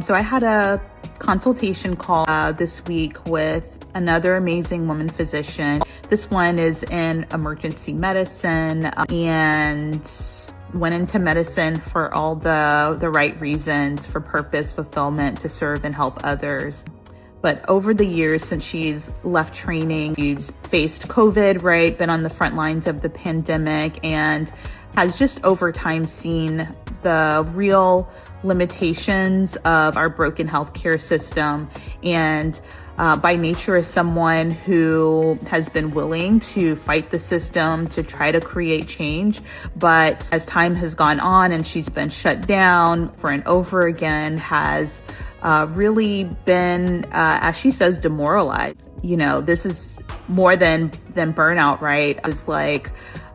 So I had a consultation call this week with another amazing woman physician. This one is in emergency medicine and went into medicine for all the right reasons, for purpose, fulfillment, to serve and help others. But over the years since she's left training, she's faced COVID, right? Been on the front lines of the pandemic and has just over time seen the real limitations of our broken healthcare system. And by nature is someone who has been willing to fight the system to try to create change. But as time has gone on and she's been shut down over and over again, has really been, as she says, demoralized. You know, this is more than burnout, right? It's like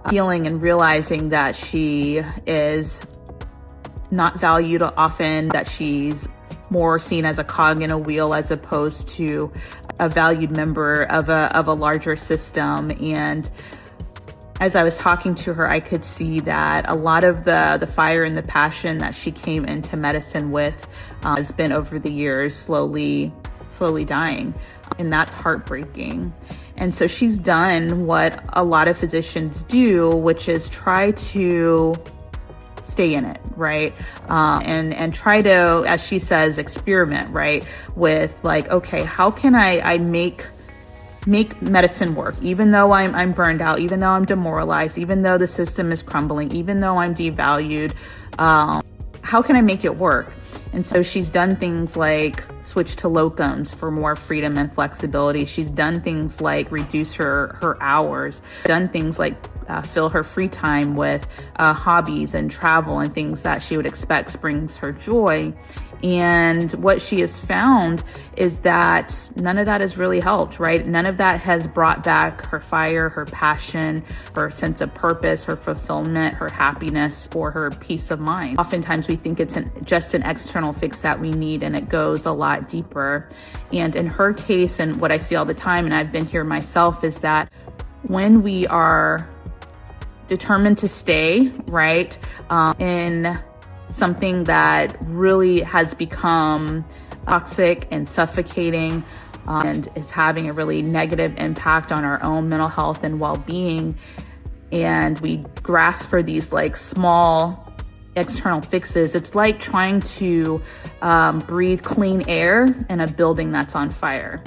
feeling and realizing that she is not valued often, that she's more seen as a cog in a wheel as opposed to a valued member of a larger system. And as I was talking to her, I could see that a lot of the fire and the passion that she came into medicine with has been over the years slowly dying. And that's heartbreaking. And so she's done what a lot of physicians do, which is try to stay in it, right? And try to, as she says, experiment, right? With like, okay, how can I make medicine work, even though I'm burned out, even though I'm demoralized, even though the system is crumbling, even though I'm devalued, how can I make it work? And so she's done things like switch to locums for more freedom and flexibility. She's done things like reduce her hours, done things like fill her free time with hobbies and travel and things that she would expect brings her joy. And what she has found is that none of that has really helped, right? None of that has brought back her fire, her passion, her sense of purpose, her fulfillment, her happiness, or her peace of mind. Oftentimes we think it's just an external fix that we need, and it goes a lot deeper. And in her case, and what I see all the time, and I've been here myself, is that when we are determined to stay, right, in something that really has become toxic and suffocating and is having a really negative impact on our own mental health and well-being, and we grasp for these like small external fixes, it's like trying to breathe clean air in a building that's on fire.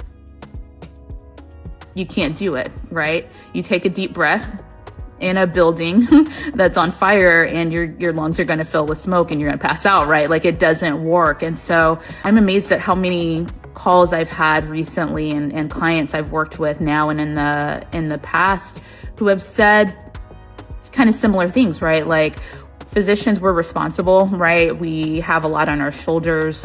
You can't do it, right? You take a deep breath in a building that's on fire and your lungs are going to fill with smoke and you're going to pass out, right? Like it doesn't work. And so I'm amazed at how many calls I've had recently and clients I've worked with now and in the past who have said kind of similar things, right? Like physicians, we're responsible, right? We have a lot on our shoulders.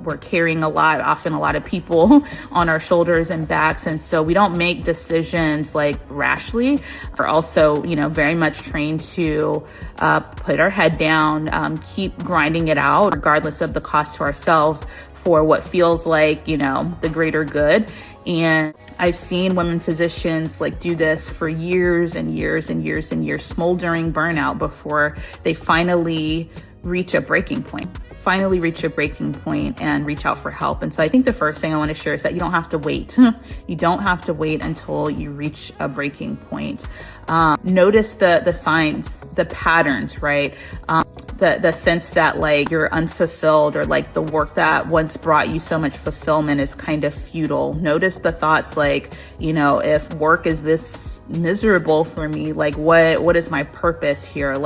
We're carrying often a lot of people on our shoulders and backs. And so we don't make decisions like rashly. We're also, very much trained to put our head down, keep grinding it out, regardless of the cost to ourselves for what feels like, the greater good. And I've seen women physicians do this for years and years and years and years, smoldering burnout before they finally reach a breaking point and reach out for help. And so I think the first thing I want to share is that you don't have to wait. You don't have to wait until you reach a breaking point. Notice the signs, the patterns, right? The sense that you're unfulfilled or the work that once brought you so much fulfillment is kind of futile. Notice the thoughts if work is this miserable for me, what is my purpose here?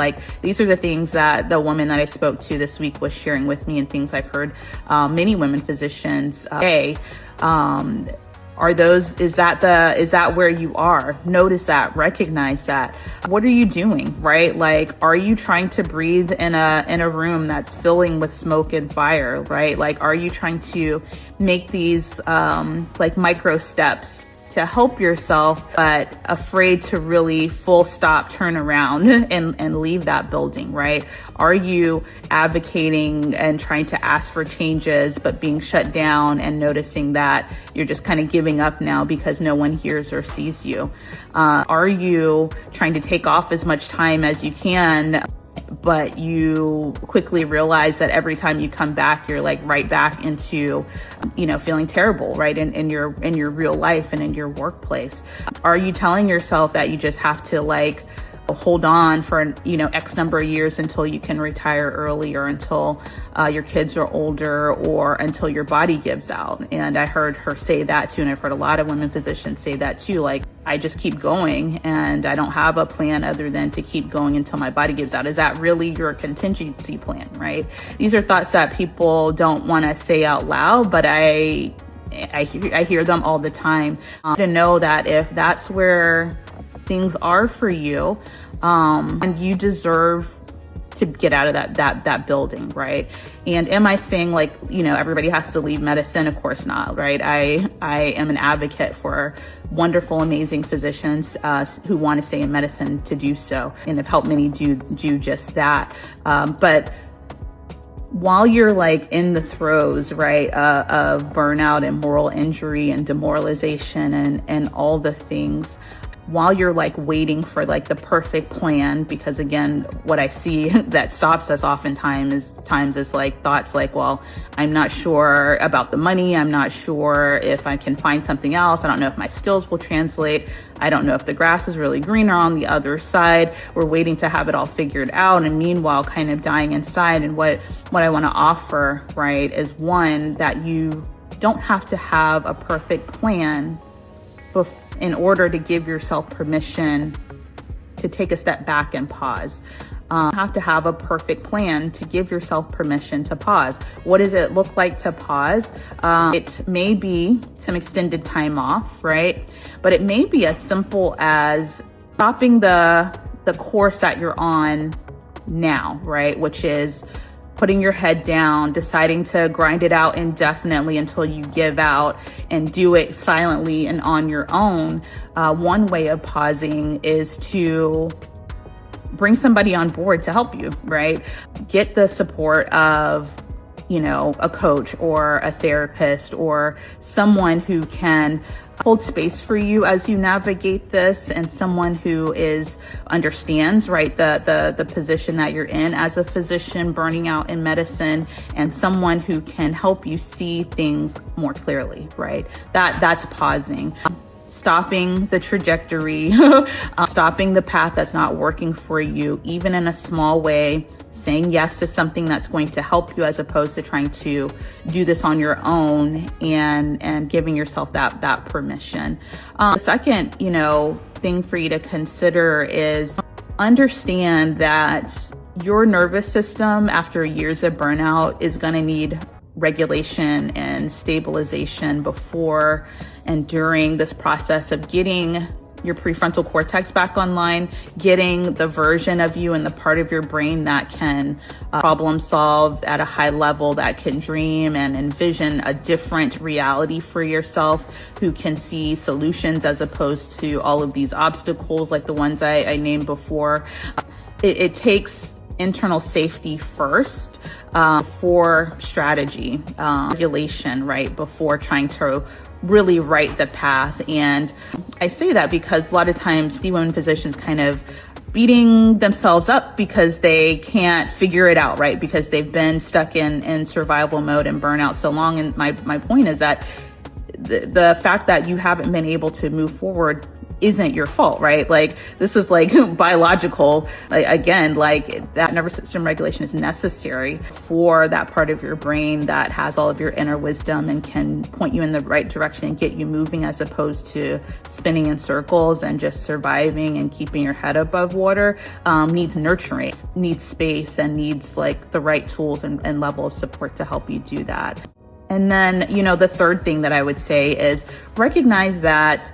These are the things that the woman that I spoke to this week was sharing with me and things I've heard many women physicians say. Is that where you are? Notice that, recognize that. What are you doing, right? Are you trying to breathe in a room that's filling with smoke and fire, right? Are you trying to make these, micro steps to help yourself, but afraid to really full stop, turn around and leave that building, right? Are you advocating and trying to ask for changes, but being shut down and noticing that you're just kind of giving up now because no one hears or sees you? Are you trying to take off as much time as you can, but you quickly realize that every time you come back, you're like right back into, feeling terrible, right? In your real life and in your workplace. Are you telling yourself that you just have to like hold on for, X number of years until you can retire early, or until your kids are older, or until your body gives out? And I heard her say that too. And I've heard a lot of women physicians say that too. Like, I just keep going and I don't have a plan other than to keep going until my body gives out. Is that really your contingency plan, right? These are thoughts that people don't want to say out loud, but I hear them all the time. To know that if that's where things are for you, and you deserve to get out of that building, right? And am I saying like, everybody has to leave medicine? Of course not, right? I am an advocate for wonderful, amazing physicians who want to stay in medicine to do so, and have helped many do just that. But while you're like in the throes, right, of burnout and moral injury and demoralization and all the things, while you're like waiting for like the perfect plan, because again, what I see that stops us oftentimes is like thoughts like, well, I'm not sure about the money. I'm not sure if I can find something else. I don't know if my skills will translate. I don't know if the grass is really greener on the other side. We're waiting to have it all figured out. And meanwhile, kind of dying inside. And what I want to offer, right, is one, that you don't have to have a perfect plan in order to give yourself permission to take a step back and pause. You have to have a perfect plan to give yourself permission to pause. What does it look like to pause? It may be some extended time off, right? But it may be as simple as stopping the course that you're on now, right? Which is putting your head down, deciding to grind it out indefinitely until you give out, and do it silently and on your own. One way of pausing is to bring somebody on board to help you, right? Get the support of, a coach or a therapist or someone who can hold space for you as you navigate this, and someone who understands, right, the position that you're in as a physician burning out in medicine, and someone who can help you see things more clearly, right? That's pausing. Stopping the trajectory, stopping the path that's not working for you, even in a small way, saying yes to something that's going to help you, as opposed to trying to do this on your own, and giving yourself that permission. The second, thing for you to consider is understand that your nervous system after years of burnout is going to need regulation and stabilization before and during this process of getting your prefrontal cortex back online, getting the version of you and the part of your brain that can problem solve at a high level, that can dream and envision a different reality for yourself, who can see solutions as opposed to all of these obstacles like the ones I named before. It takes internal safety first, for strategy, regulation, right, before trying to really write the path. And I say that because a lot of times the women physicians kind of beating themselves up because they can't figure it out, right? Because they've been stuck in survival mode and burnout so long. And my point is that the fact that you haven't been able to move forward isn't your fault, right? Like, this is like biological. Again, like, that nervous system regulation is necessary for that part of your brain that has all of your inner wisdom and can point you in the right direction and get you moving, as opposed to spinning in circles and just surviving and keeping your head above water. Needs nurturing, needs space, and needs like the right tools and level of support to help you do that. And then, the third thing that I would say is recognize that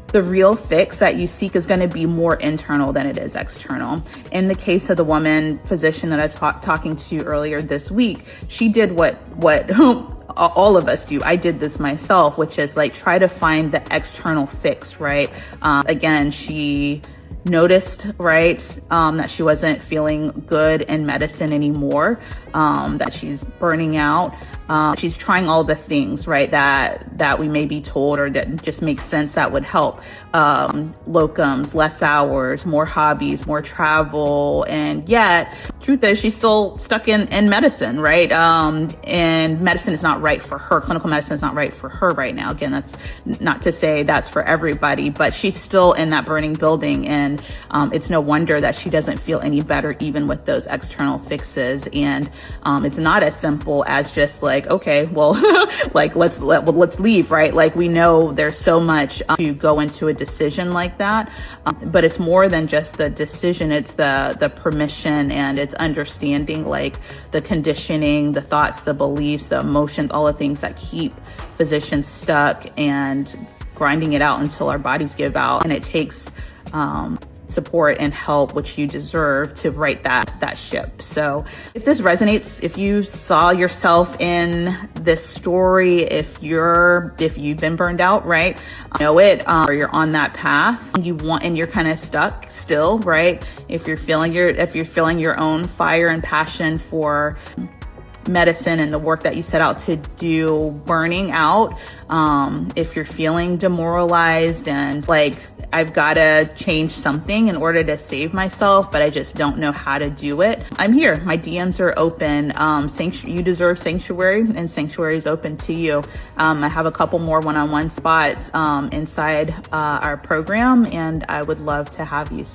the real fix that you seek is going to be more internal than it is external. In the case of the woman physician that I was talking to earlier this week, she did what all of us do. I did this myself, which is like try to find the external fix, right? Again, she noticed, right, that she wasn't feeling good in medicine anymore, that she's burning out. She's trying all the things, right, that we may be told or that just makes sense that would help. Locums, less hours, more hobbies, more travel. And yet truth is she's still stuck in medicine, right? And medicine is not right for her. Clinical medicine is not right for her right now. Again, that's not to say that's for everybody, but she's still in that burning building. And it's no wonder that she doesn't feel any better even with those external fixes. And it's not as simple as just like, okay, well, like let's leave, right? Like we know there's so much to go into a decision like that, but it's more than just the decision. It's the permission, and it's understanding like the conditioning, the thoughts, the beliefs, the emotions, all the things that keep physicians stuck and grinding it out until our bodies give out. And it takes support and help, which you deserve, to right that ship. So if this resonates, if you saw yourself in this story, if you've been burned out, right, know it, or you're on that path and you're kind of stuck still, right? If you're feeling your own fire and passion for medicine and the work that you set out to do burning out, if you're feeling demoralized and like, I've got to change something in order to save myself, but I just don't know how to do it, I'm here. My DMs are open. You deserve sanctuary, and sanctuary is open to you. I have a couple more one-on-one spots inside our program, and I would love to have you.